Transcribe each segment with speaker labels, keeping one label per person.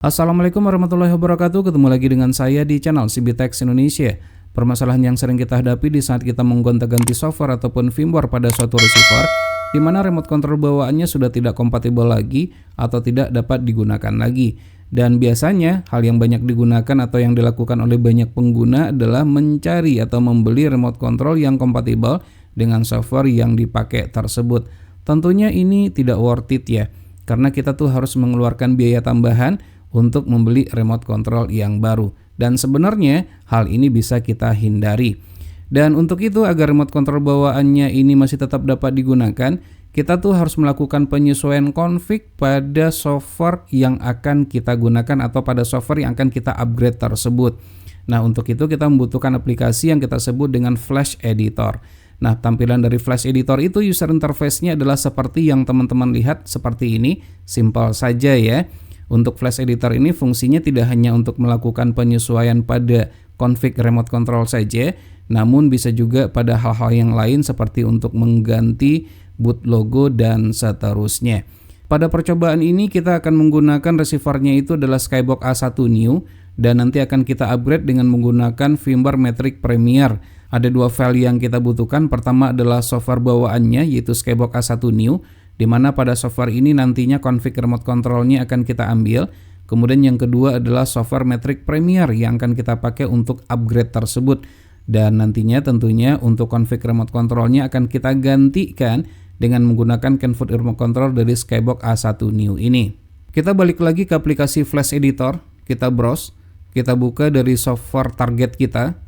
Speaker 1: Assalamualaikum warahmatullahi wabarakatuh. Ketemu lagi dengan saya di channel CBTech Indonesia. Permasalahan yang sering kita hadapi di saat kita menggonta-ganti software ataupun firmware pada suatu receiver, di mana remote control bawaannya sudah tidak kompatibel lagi atau tidak dapat digunakan lagi. Dan biasanya hal yang banyak digunakan atau yang dilakukan oleh banyak pengguna adalah mencari atau membeli remote control yang kompatibel dengan software yang dipakai tersebut. Tentunya ini tidak worth it ya, karena kita tuh harus mengeluarkan biaya tambahan untuk membeli remote control yang baru. Dan sebenarnya hal ini bisa kita hindari. Dan untuk itu agar remote control bawaannya ini masih tetap dapat digunakan, kita tuh harus melakukan penyesuaian config pada software yang akan kita gunakan atau pada software yang akan kita upgrade tersebut. Nah, untuk itu kita membutuhkan aplikasi yang kita sebut dengan Flash Editor. Nah, tampilan dari Flash Editor itu user interface-nya adalah seperti yang teman-teman lihat seperti ini, simpel saja ya. Untuk Flash Editor ini fungsinya tidak hanya untuk melakukan penyesuaian pada config remote control saja, namun bisa juga pada hal-hal yang lain seperti untuk mengganti boot logo dan seterusnya. Pada percobaan ini kita akan menggunakan receivernya itu adalah Skybox A1 New dan nanti akan kita upgrade dengan menggunakan firmware Matrix Premier. Ada dua file yang kita butuhkan. Pertama adalah software bawaannya yaitu Skybox A1 New, di mana pada software ini nantinya config remote controlnya akan kita ambil. Kemudian yang kedua adalah software Matrix Premier yang akan kita pakai untuk upgrade tersebut. Dan nantinya tentunya untuk config remote controlnya akan kita gantikan dengan menggunakan Kenwood remote control dari Skybox A1 New ini. Kita balik lagi ke aplikasi Flash Editor, kita browse, kita buka dari software target kita,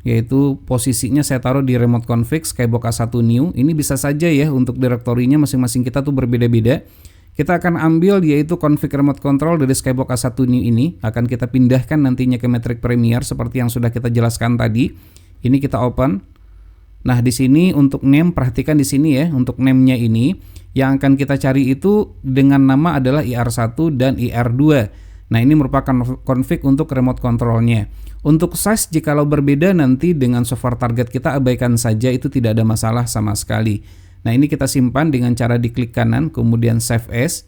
Speaker 1: yaitu posisinya saya taruh di remote config Skybox A1 New. Ini bisa saja ya untuk direktorinya masing-masing kita tuh berbeda-beda. Kita akan ambil yaitu config remote control dari Skybox A1 New ini, akan kita pindahkan nantinya ke Matrix Premier seperti yang sudah kita jelaskan tadi. Ini kita open. Nah, di sini untuk name, perhatikan di sini ya, untuk name-nya ini yang akan kita cari itu dengan nama adalah IR1 dan IR2. Nah, ini merupakan config untuk remote controlnya. Untuk size jikalau berbeda nanti dengan software target kita abaikan saja, itu tidak ada masalah sama sekali. Nah, ini kita simpan dengan cara diklik kanan kemudian save as.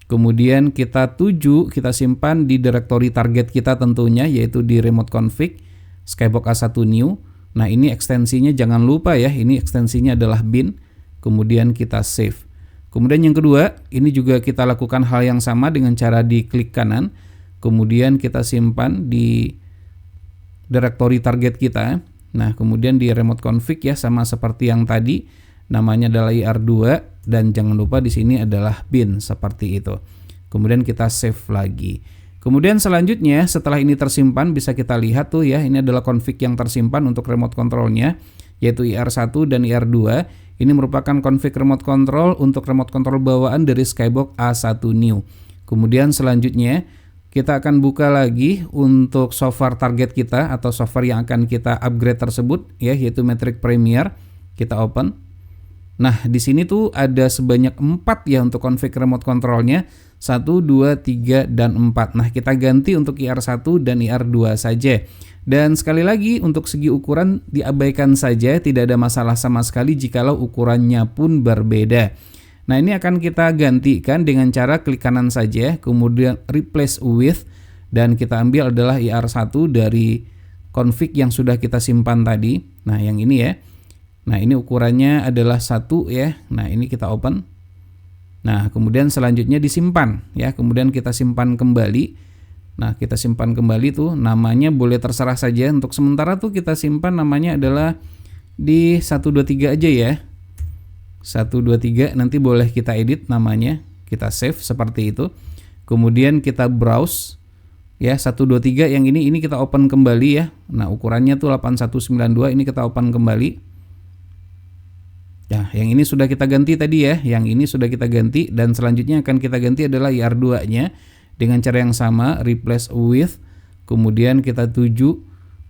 Speaker 1: Kemudian kita tuju, kita simpan di direktori target kita tentunya yaitu di remote config Skybox A1 New. Nah, ini ekstensinya jangan lupa ya, ini ekstensinya adalah bin. Kemudian kita save. Kemudian yang kedua, ini juga kita lakukan hal yang sama dengan cara diklik kanan. Kemudian kita simpan di direktori target kita. Nah, kemudian di remote config ya sama seperti yang tadi, namanya adalah IR2 dan jangan lupa di sini adalah bin seperti itu. Kemudian kita save lagi. Kemudian selanjutnya setelah ini tersimpan bisa kita lihat tuh ya, ini adalah config yang tersimpan untuk remote controlnya yaitu IR1 dan IR2. Ini merupakan config remote control untuk remote control bawaan dari Skybox A1 New. Kemudian selanjutnya kita akan buka lagi untuk software target kita atau software yang akan kita upgrade tersebut ya, yaitu Matrix Premier. Kita open. Nah, di sini tuh ada sebanyak 4 ya untuk config remote controlnya. 1, 2, 3, dan 4. Nah, kita ganti untuk IR1 dan IR2 saja. Dan sekali lagi untuk segi ukuran diabaikan saja, tidak ada masalah sama sekali jikalau ukurannya pun berbeda. Nah, ini akan kita gantikan dengan cara klik kanan saja, kemudian replace with, dan kita ambil adalah IR1 dari config yang sudah kita simpan tadi. Nah, yang ini ya. Nah, ini ukurannya adalah 1 ya. Nah, ini kita open. Nah, kemudian selanjutnya disimpan ya. Kemudian kita simpan kembali. Nah, kita simpan kembali tuh namanya boleh terserah saja. Untuk sementara tuh kita simpan namanya adalah di 123 aja ya. 123 nanti boleh kita edit namanya. Kita save seperti itu. Kemudian kita browse ya 123 yang ini kita open kembali ya. Nah, ukurannya tuh 8192, ini kita open kembali. Ya, yang ini sudah kita ganti tadi ya, yang ini sudah kita ganti dan selanjutnya akan kita ganti adalah IR2-nya dengan cara yang sama, replace with, kemudian kita tuju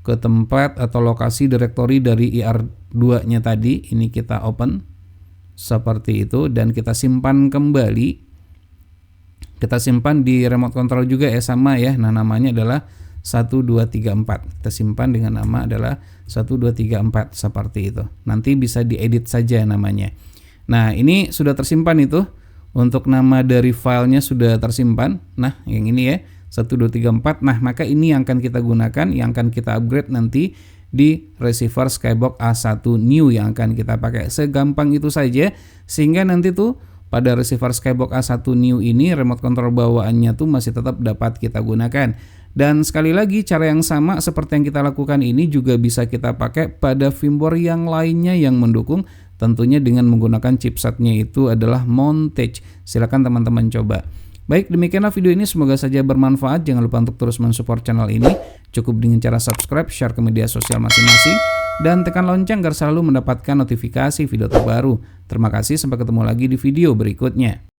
Speaker 1: ke tempat atau lokasi direktori dari IR2-nya tadi, ini kita open seperti itu dan kita simpan kembali. Kita simpan di remote control juga ya sama ya. Nah, namanya adalah 1234. Kita simpan dengan nama adalah 1234 seperti itu. Nanti bisa diedit saja namanya. Nah, ini sudah tersimpan itu. Untuk nama dari filenya sudah tersimpan. Nah, yang ini ya, 1234. Nah, maka ini yang akan kita gunakan, yang akan kita upgrade nanti di receiver Skybox A1 New yang akan kita pakai. Segampang itu saja, sehingga nanti tuh pada receiver Skybox A1 New ini remote control bawaannya tuh masih tetap dapat kita gunakan. Dan sekali lagi, cara yang sama seperti yang kita lakukan ini juga bisa kita pakai pada firmware yang lainnya yang mendukung, tentunya dengan menggunakan chipsetnya itu adalah Montage. Silakan teman-teman coba. Baik, demikianlah video ini, semoga saja bermanfaat. Jangan lupa untuk terus mensupport channel ini, cukup dengan cara subscribe, share ke media sosial masing-masing, dan tekan lonceng agar selalu mendapatkan notifikasi video terbaru. Terima kasih, sampai ketemu lagi di video berikutnya.